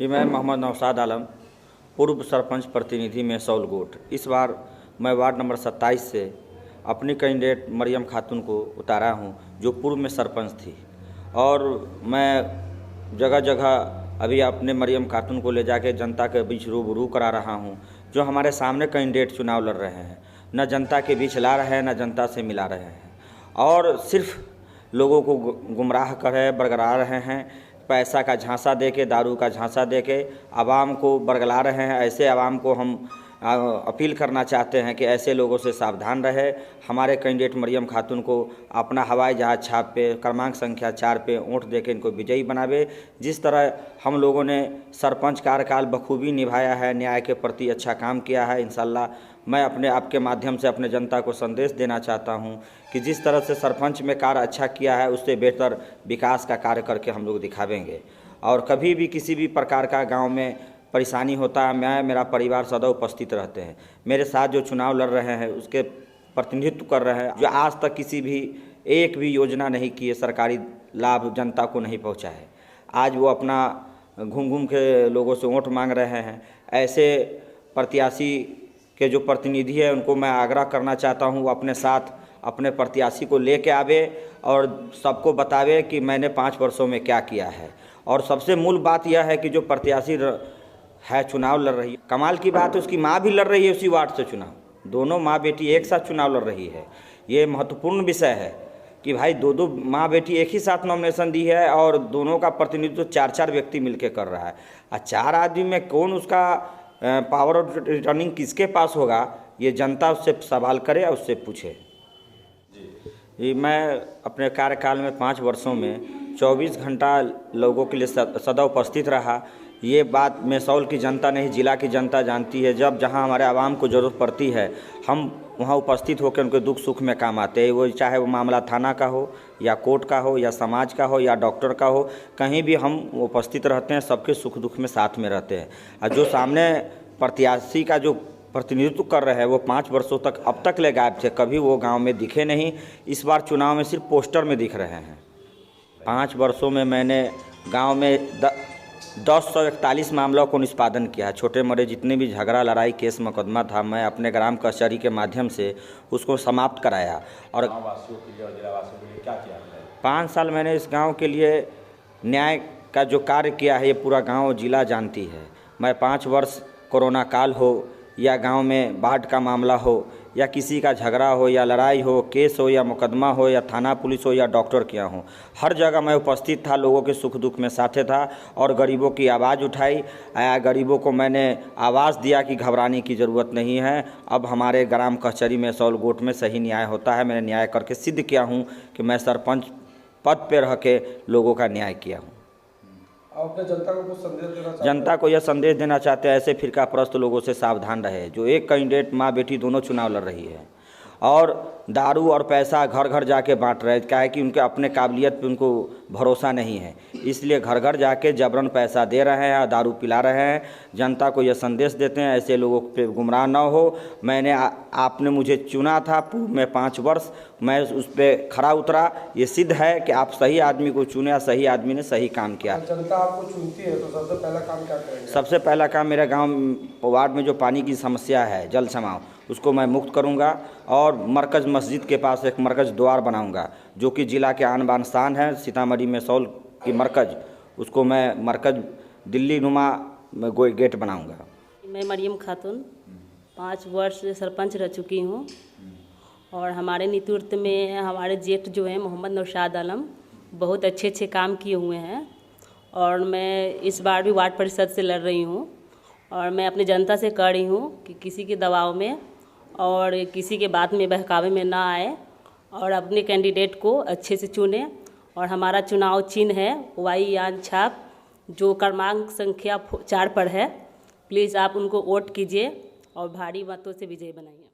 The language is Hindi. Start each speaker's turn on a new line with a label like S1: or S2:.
S1: जी, मैं मोहम्मद नौशाद आलम, पूर्व सरपंच प्रतिनिधि मेसौल गोट। इस बार मैं वार्ड नंबर 27 से अपनी कैंडिडेट मरियम खातून को उतारा हूं, जो पूर्व में सरपंच थी। और मैं जगह जगह अभी अपने मरियम खातून को ले जाके जनता के बीच रूबरू करा रहा हूं। जो हमारे सामने कैंडिडेट चुनाव लड़ रहे हैं, न जनता के बीच ला रहे हैं, न जनता से मिला रहे हैं, और सिर्फ लोगों को गुमराह कर रहे बरगला रहे हैं। पैसा का झांसा देके, दारू का झांसा देके आवाम को बरगला रहे हैं। ऐसे आवाम को हम अपील करना चाहते हैं कि ऐसे लोगों से सावधान रहे। हमारे कैंडिडेट मरियम खातून को अपना हवाई जहाज छाप पे क्रमांक संख्या 4 पे वोट देके इनको विजयी बनावे। जिस तरह हम लोगों ने सरपंच कार्यकाल बखूबी निभाया है, न्याय के प्रति अच्छा काम किया है, इंशाल्लाह मैं अपने आपके माध्यम से अपने जनता को संदेश देना चाहता हूं कि जिस तरह से सरपंच में कार्य अच्छा किया है, उससे बेहतर विकास का कार्य करके हम लोग दिखावेंगे। और कभी भी किसी भी प्रकार का गांव में परेशानी होता है, मैं मेरा परिवार सदैव उपस्थित रहते हैं। मेरे साथ जो चुनाव लड़ रहे हैं उसके प्रतिनिधित्व कर रहे हैं, जो आज तक किसी भी एक भी योजना नहीं की है, सरकारी लाभ जनता को नहीं पहुँचा है। आज वो अपना घूम घूम के लोगों से वोट मांग रहे हैं। ऐसे प्रत्याशी के जो प्रतिनिधि है उनको मैं आग्रह करना चाहता हूँ, वो अपने साथ अपने प्रत्याशी को लेके आवे और सबको बतावे कि मैंने 5 वर्षों में क्या किया है। और सबसे मूल बात यह है कि जो प्रत्याशी है चुनाव लड़ रही है, कमाल की बात है उसकी माँ भी लड़ रही है उसी वार्ड से चुनाव। दोनों माँ बेटी एक साथ चुनाव लड़ रही है। ये महत्वपूर्ण विषय है कि भाई दो माँ बेटी एक ही साथ नॉमिनेशन दी है और दोनों का प्रतिनिधित्व 4-4 व्यक्ति मिलकर कर रहा है। 4 आदमी में कौन उसका पावर ऑफ रिटर्निंग किसके पास होगा, ये जनता उससे सवाल करे और उससे पूछे। जी, मैं अपने कार्यकाल में 5 वर्षों में 24 घंटा लोगों के लिए सदा उपस्थित रहा। ये बात मेसौल की जनता नहीं, जिला की जनता जानती है। जब जहां हमारे आवाम को ज़रूरत पड़ती है, हम वहां उपस्थित होकर उनके दुख सुख में काम आते हैं। वो चाहे वो मामला थाना का हो या कोर्ट का हो या समाज का हो या डॉक्टर का हो, कहीं भी हम उपस्थित रहते हैं, सबके सुख दुख में साथ में रहते हैं। और जो सामने प्रत्याशी का जो प्रतिनिधित्व कर रहे हैं वो 5 वर्षों तक अब तक ले गायब थे, कभी वो गांव में दिखे नहीं। इस बार चुनाव में सिर्फ पोस्टर में दिख रहे हैं। 5 वर्षों में मैंने गांव में 1041 मामलों को निष्पादन किया है। छोटे मोटे जितने भी झगड़ा लड़ाई केस मुकदमा था, मैं अपने ग्राम कचहरी के माध्यम से उसको समाप्त कराया। और 5 साल मैंने इस गांव के लिए न्याय का जो कार्य किया है, ये पूरा गांव जिला जानती है। मैं 5 वर्ष कोरोना काल हो या गांव में बाढ़ का मामला हो या किसी का झगड़ा हो या लड़ाई हो, केस हो या मुकदमा हो या थाना पुलिस हो या डॉक्टर क्या हो, हर जगह मैं उपस्थित था, लोगों के सुख दुख में साथे था और गरीबों की आवाज़ उठाई। गरीबों को मैंने आवाज़ दिया कि घबराने की ज़रूरत नहीं है। अब हमारे ग्राम कचहरी में मेसौल गोट में सही न्याय होता है। मैंने न्याय करके सिद्ध किया हूँ कि मैं सरपंच पद पर रह के लोगों का न्याय किया हूँ।
S2: अपने जनता को कुछ संदेश देना चाहते हैं?
S1: जनता को यह संदेश देना चाहते हैं, ऐसे फिरकाप्रस्त लोगों से सावधान रहे। जो एक कैंडिडेट माँ बेटी दोनों चुनाव लड़ रही है और दारू और पैसा घर घर जाके बांट रहे हैं। क्या है कि उनके अपने काबिलियत पे उनको भरोसा नहीं है, इसलिए घर घर जाके जबरन पैसा दे रहे हैं, दारू पिला रहे हैं। जनता को यह संदेश देते हैं ऐसे लोगों पे गुमराह न हो। मैंने आपने मुझे चुना था पूर्व में 5 वर्ष, मैं उस पर खरा उतरा। ये सिद्ध है कि आप सही आदमी को चुने, सही आदमी ने सही काम किया।
S2: जनता आपको चुनती है तो सबसे पहला काम क्या करेंगे?
S1: सबसे पहला काम मेरे गाँव वार्ड में जो पानी की समस्या है, जल जमाव, उसको मैं मुक्त करूंगा और मरकज़ मस्जिद के पास एक मरकज़ द्वार बनाऊंगा, जो कि ज़िला के आन बान शान है। सीतामढ़ी मेसौल की मरकज़, उसको मैं मरकज़ दिल्ली नुमा गेट बनाऊंगा।
S3: मैं मरियम खातून 5 वर्ष सरपंच रह चुकी हूँ और हमारे नेतृत्व में हमारे जेठ जो हैं मोहम्मद नौशाद आलम बहुत अच्छे काम किए हुए हैं। और मैं इस बार भी वार्ड परिषद से लड़ रही हूँ और मैं अपनी जनता से कह रही हूँ कि किसी के दबाव में और किसी के बात में बहकावे में ना आए और अपने कैंडिडेट को अच्छे से चुने। और हमारा चुनाव चिन्ह है वाई यान छाप, जो क्रमांक संख्या 4 पर है। प्लीज़ आप उनको वोट कीजिए और भारी मतों से विजयी बनाइए।